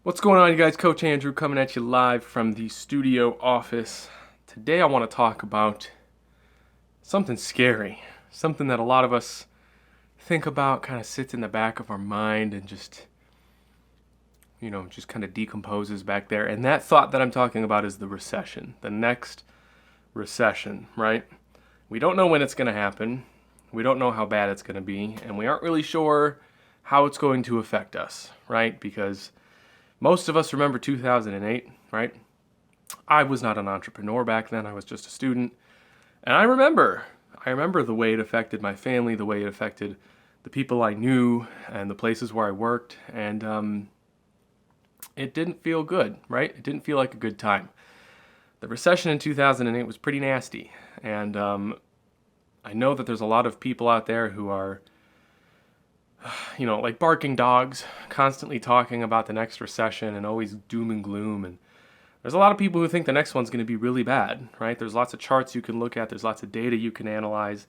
What's going on, you guys? Coach Andrew coming at you live from the studio office. Today I want to talk about something scary, something that a lot of us think about, kind of sits in the back of our mind and just kind of decomposes back there. And that thought that I'm talking about is the recession, the next recession, right? We don't know when it's going to happen. We don't know how bad it's going to be, and we aren't really sure how it's going to affect us, right? Because most of us remember 2008, right? I was not an entrepreneur back then. I was just a student. And I remember the way it affected my family, the way it affected the people I knew and the places where I worked. And it didn't feel good, right? It didn't feel like a good time. The recession in 2008 was pretty nasty. And I know that there's a lot of people out there who are like barking dogs, constantly talking about the next recession and always doom and gloom. And there's a lot of people who think the next one's going to be really bad, right? There's lots of charts you can look at. There's lots of data you can analyze.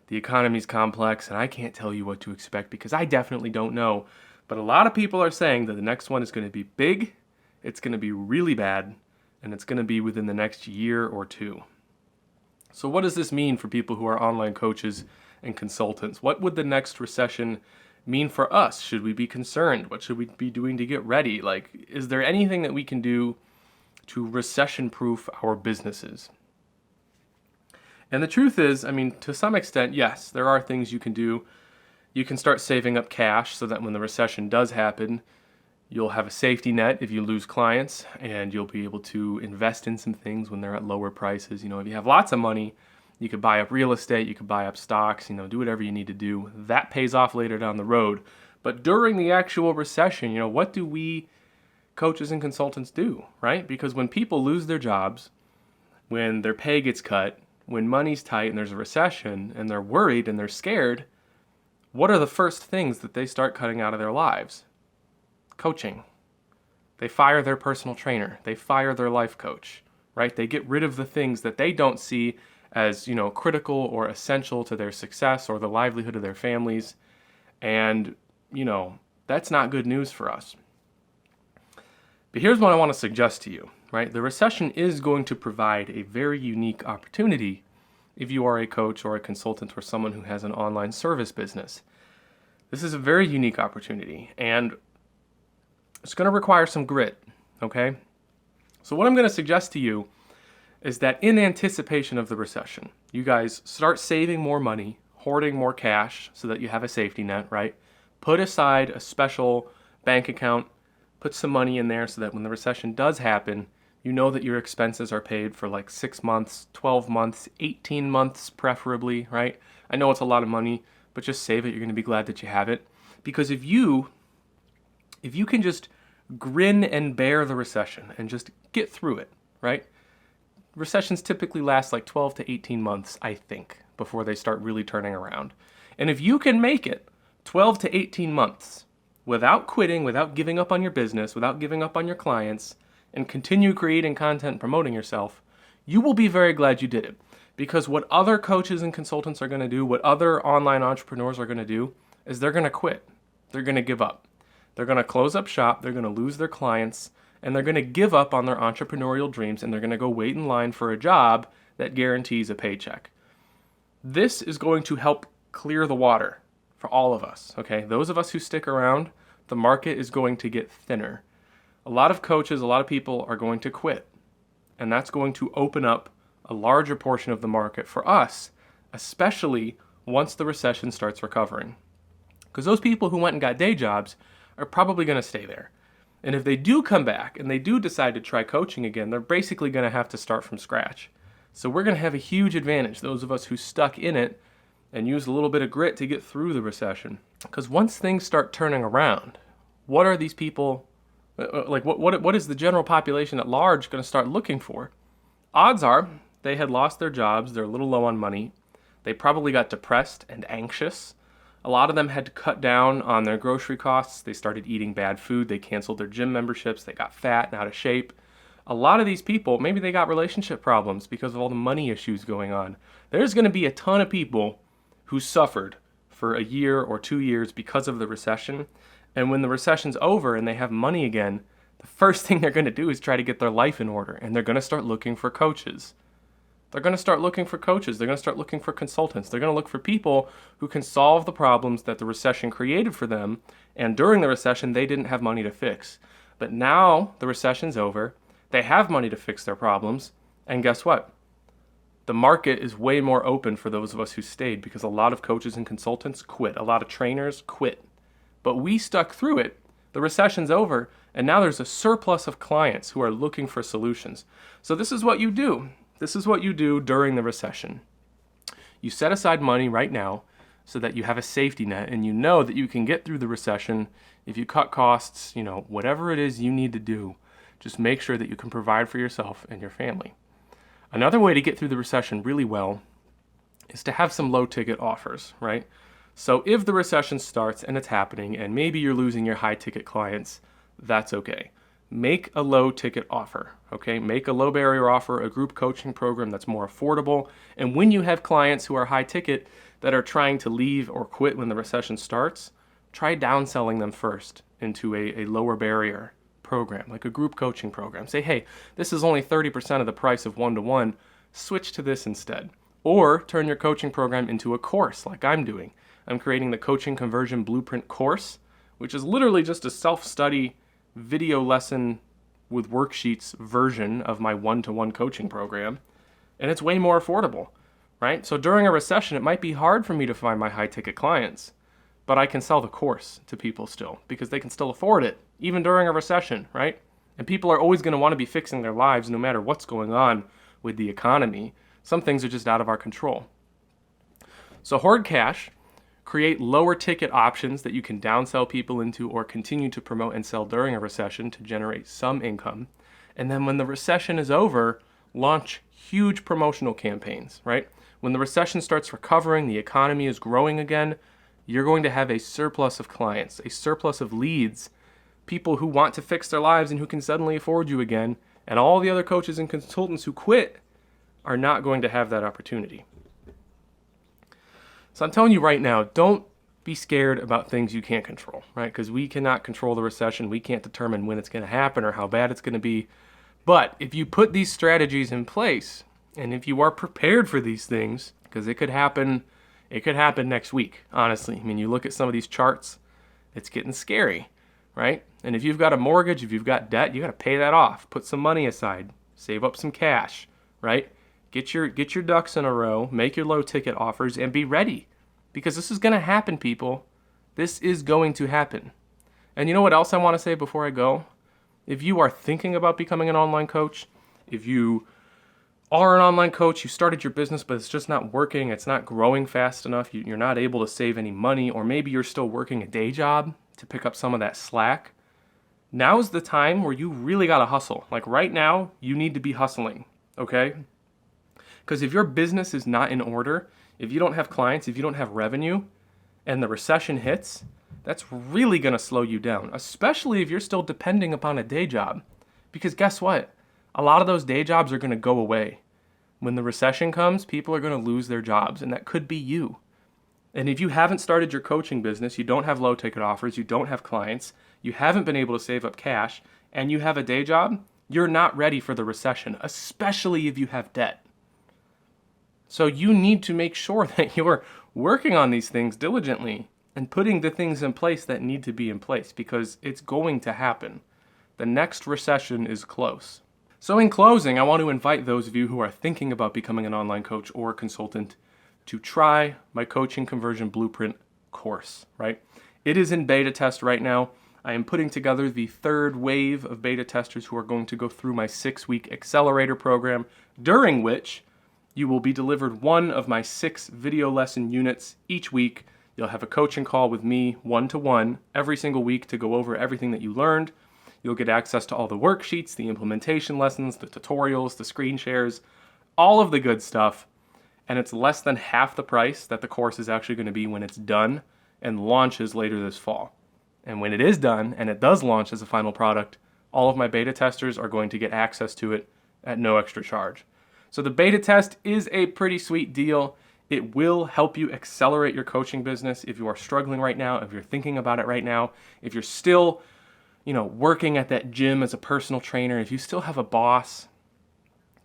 The economy's complex, and I can't tell you what to expect because I definitely don't know. But a lot of people are saying that the next one is going to be big, it's going to be really bad, and it's going to be within the next year or two. So what does this mean for people who are online coaches and consultants? What would the next recession mean for us? Should we be concerned? What should we be doing to get ready? Like, is there anything that we can do to recession-proof our businesses? And the truth is, to some extent, yes, there are things you can do. You can start saving up cash so that when the recession does happen, you'll have a safety net if you lose clients, and you'll be able to invest in some things when they're at lower prices. If you have lots of money, you could buy up real estate, you could buy up stocks, do whatever you need to do. That pays off later down the road. But during the actual recession, what do we coaches and consultants do, right? Because when people lose their jobs, when their pay gets cut, when money's tight and there's a recession and they're worried and they're scared, what are the first things that they start cutting out of their lives? Coaching. They fire their personal trainer. They fire their life coach, right? They get rid of the things that they don't see as, critical or essential to their success or the livelihood of their families. And, that's not good news for us. But here's what I want to suggest to you, right? The recession is going to provide a very unique opportunity if you are a coach or a consultant or someone who has an online service business. This is a very unique opportunity, and it's going to require some grit, okay? So what I'm going to suggest to you is that in anticipation of the recession, you guys start saving more money, hoarding more cash so that you have a safety net, right? Put aside a special bank account, put some money in there so that when the recession does happen, you know that your expenses are paid for like 6 months, 12 months, 18 months preferably, right? I know it's a lot of money, but just save it. You're going to be glad that you have it. Because if you can just grin and bear the recession and just get through it, right? Recessions typically last like 12 to 18 months, I think, before they start really turning around. And if you can make it 12 to 18 months without quitting, without giving up on your business, without giving up on your clients, and continue creating content and promoting yourself, you will be very glad you did it. Because what other coaches and consultants are going to do, what other online entrepreneurs are going to do, is they're going to quit. They're going to give up. They're going to close up shop, they're going to lose their clients, and they're going to give up on their entrepreneurial dreams, and they're going to go wait in line for a job that guarantees a paycheck. This is going to help clear the water for all of us, okay? Those of us who stick around, the market is going to get thinner. A lot of coaches, a lot of people are going to quit, and that's going to open up a larger portion of the market for us, especially once the recession starts recovering. Because those people who went and got day jobs are probably going to stay there. And if they do come back and they do decide to try coaching again, they're basically going to have to start from scratch. So we're going to have a huge advantage, those of us who stuck in it and used a little bit of grit to get through the recession. Because once things start turning around, what are these people, what is the general population at large going to start looking for? Odds are they had lost their jobs, they're a little low on money, they probably got depressed and anxious. A lot of them had to cut down on their grocery costs. They started eating bad food. They canceled their gym memberships. They got fat and out of shape. A lot of these people, maybe they got relationship problems because of all the money issues going on. There's going to be a ton of people who suffered for a year or 2 years because of the recession. And when the recession's over and they have money again, the first thing they're going to do is try to get their life in order, and they're going to start looking for coaches. They're going to start looking for coaches. They're going to start looking for consultants. They're going to look for people who can solve the problems that the recession created for them, and during the recession, they didn't have money to fix. But now the recession's over. They have money to fix their problems, and guess what? The market is way more open for those of us who stayed because a lot of coaches and consultants quit. A lot of trainers quit. But we stuck through it. The recession's over, and now there's a surplus of clients who are looking for solutions. So this is what you do. This is what you do during the recession. You set aside money right now so that you have a safety net, and you know that you can get through the recession if you cut costs, whatever it is you need to do. Just make sure that you can provide for yourself and your family. Another way to get through the recession really well is to have some low ticket offers, right? So if the recession starts and it's happening and maybe you're losing your high ticket clients, that's okay. Make a low ticket offer, okay? Make a low barrier offer, a group coaching program that's more affordable. And when you have clients who are high ticket that are trying to leave or quit when the recession starts, try downselling them first into a lower barrier program, like a group coaching program. Say, hey, this is only 30% of the price of one-to-one. Switch to this instead. Or turn your coaching program into a course like I'm doing. I'm creating the Coaching Conversion Blueprint course, which is literally just a self-study video lesson with worksheets version of my one-to-one coaching program. And it's way more affordable, right? So during a recession, it might be hard for me to find my high-ticket clients, but I can sell the course to people still because they can still afford it, even during a recession, right? And people are always going to want to be fixing their lives no matter what's going on with the economy. Some things are just out of our control. So Hoard Cash, create lower ticket options that you can downsell people into or continue to promote and sell during a recession to generate some income. And then when the recession is over, launch huge promotional campaigns, right? When the recession starts recovering, the economy is growing again, you're going to have a surplus of clients, a surplus of leads, people who want to fix their lives and who can suddenly afford you again. And all the other coaches and consultants who quit are not going to have that opportunity. So I'm telling you right now, don't be scared about things you can't control, right? Because we cannot control the recession. We can't determine when it's going to happen or how bad it's going to be. But if you put these strategies in place, and if you are prepared for these things, because it could happen next week, honestly. I mean, you look at some of these charts, it's getting scary, right? And if you've got a mortgage, if you've got debt, you got to pay that off. Put some money aside, save up some cash, right? Get your ducks in a row, make your low ticket offers, and be ready. Because this is going to happen, people. This is going to happen. And you know what else I want to say before I go? If you are thinking about becoming an online coach, if you are an online coach, you started your business, but it's just not working, it's not growing fast enough, you're not able to save any money, or maybe you're still working a day job to pick up some of that slack, now's the time where you really got to hustle. Like right now, you need to be hustling, okay? Because if your business is not in order, if you don't have clients, if you don't have revenue, and the recession hits, that's really going to slow you down, especially if you're still depending upon a day job. Because guess what? A lot of those day jobs are going to go away. When the recession comes, people are going to lose their jobs, and that could be you. And if you haven't started your coaching business, you don't have low ticket offers, you don't have clients, you haven't been able to save up cash, and you have a day job, you're not ready for the recession, especially if you have debt. So you need to make sure that you're working on these things diligently and putting the things in place that need to be in place because it's going to happen. The next recession is close. So in closing, I want to invite those of you who are thinking about becoming an online coach or consultant to try my Coaching Conversion Blueprint course, right? It is in beta test right now. I am putting together the third wave of beta testers who are going to go through my 6-week accelerator program, during which you will be delivered one of my 6 video lesson units each week. You'll have a coaching call with me one-to-one every single week to go over everything that you learned. You'll get access to all the worksheets, the implementation lessons, the tutorials, the screen shares, all of the good stuff. And it's less than half the price that the course is actually going to be when it's done and launches later this fall. And when it is done and it does launch as a final product, all of my beta testers are going to get access to it at no extra charge. So the beta test is a pretty sweet deal. It will help you accelerate your coaching business if you are struggling right now, if you're thinking about it right now, if you're still working at that gym as a personal trainer, if you still have a boss,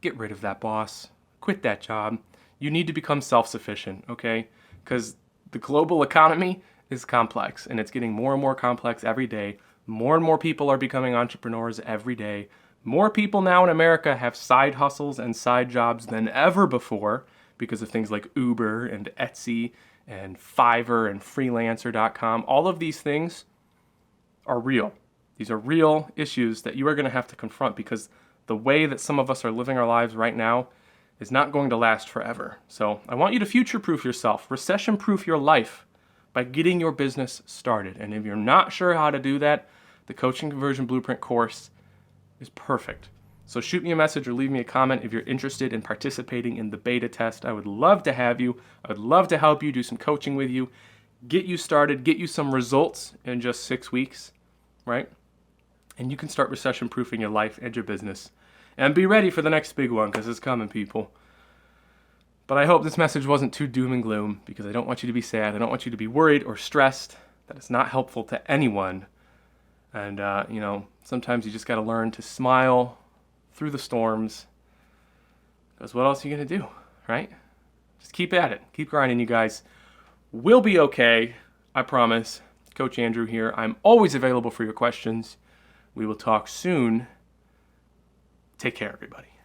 get rid of that boss. Quit that job. You need to become self-sufficient, okay? Because the global economy is complex, and it's getting more and more complex every day. More and more people are becoming entrepreneurs every day. More people now in America have side hustles and side jobs than ever before because of things like Uber and Etsy and Fiverr and Freelancer.com. All of these things are real. These are real issues that you are going to have to confront, because the way that some of us are living our lives right now is not going to last forever. So I want you to future-proof yourself, recession-proof your life by getting your business started. And if you're not sure how to do that, the Coaching Conversion Blueprint course is perfect. So shoot me a message or leave me a comment if you're interested in participating in the beta test. I would love to have you. I would love to help you, do some coaching with you, get you started, get you some results in just 6 weeks, right? And you can start recession-proofing your life and your business. And be ready for the next big one, because it's coming, people. But I hope this message wasn't too doom and gloom, because I don't want you to be sad. I don't want you to be worried or stressed. That it's not helpful to anyone. And, sometimes you just got to learn to smile through the storms. Because what else are you going to do, right? Just keep at it. Keep grinding, you guys. We'll be okay. I promise. Coach Andrew here. I'm always available for your questions. We will talk soon. Take care, everybody.